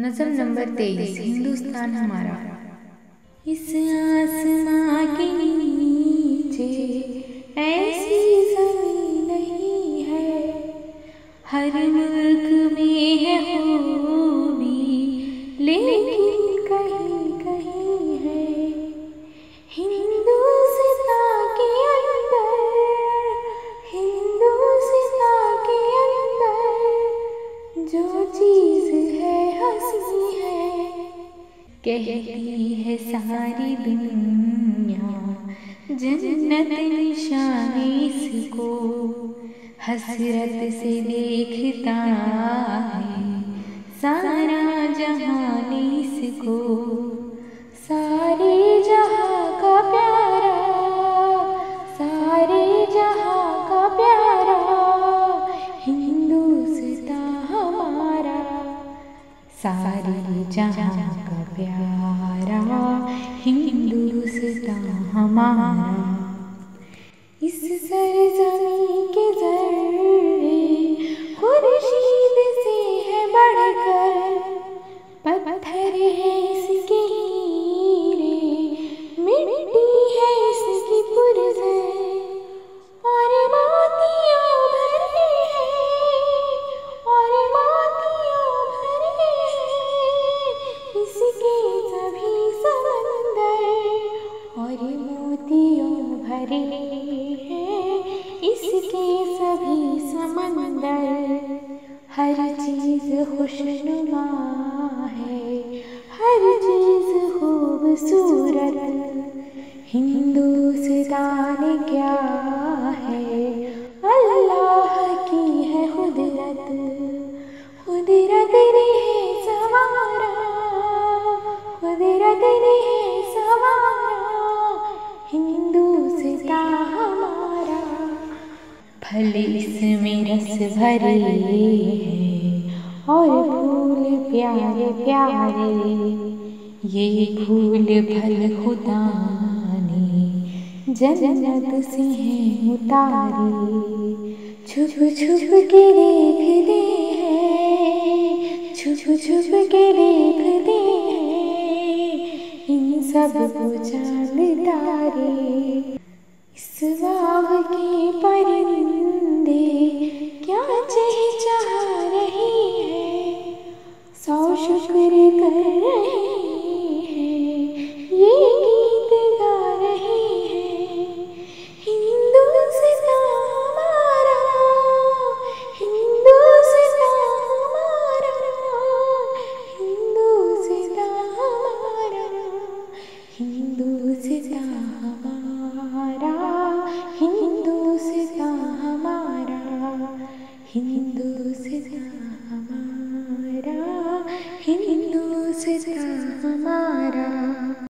नज़म नंबर 23 हिंदुस्तान हमारा। इस आसमां के नीचे ऐसी ज़मीं नहीं है, हर मुल्क में है खूबी लेकिन कहीं कहीं है। हिंदुस्तान के अंदर, हिंदुस्तान के अंदर जो चीज़ है हंसी है। कहती है सारी दुनिया जन्नत निशान इसको, हसरत से देखता है सारा जहान इसको। सारे जहां का प्यारा, सारे जहां का प्यारा हिंदुस्तान हमारा। सारे जहां का प्यारा हिंदुस्तान हमारा। इस सरज़मीं के ज़र्रे खुर्शीद से है बढ़कर, पत्थर है इसके हीरे, मिट्टी है इसकी पुरज़र, और मोतियों भरे हैं, और मोतियों भरे हैं इसके सभी समंदर, और मोतियों भरे हैं इसके सभी समंदर। हर चीज़ खुशनुमा है, हर चीज़ खूबसूरत। हिंदुस्तान क्या है, अल्लाह की है कुदरत। कुदरत ने है संवारा, कुदरत ने है संवारा हिंदुस्तान हमारा। फल इसमें रस भरे हैं और फूल प्यारे प्यारे, ये फूल फल खुदा ने जन्नत से हैं उतारे। छुप छुप के देखते हैं, छुप छुप के देखते हैं इन सब को चांद तारे। इस बाग के परिंदे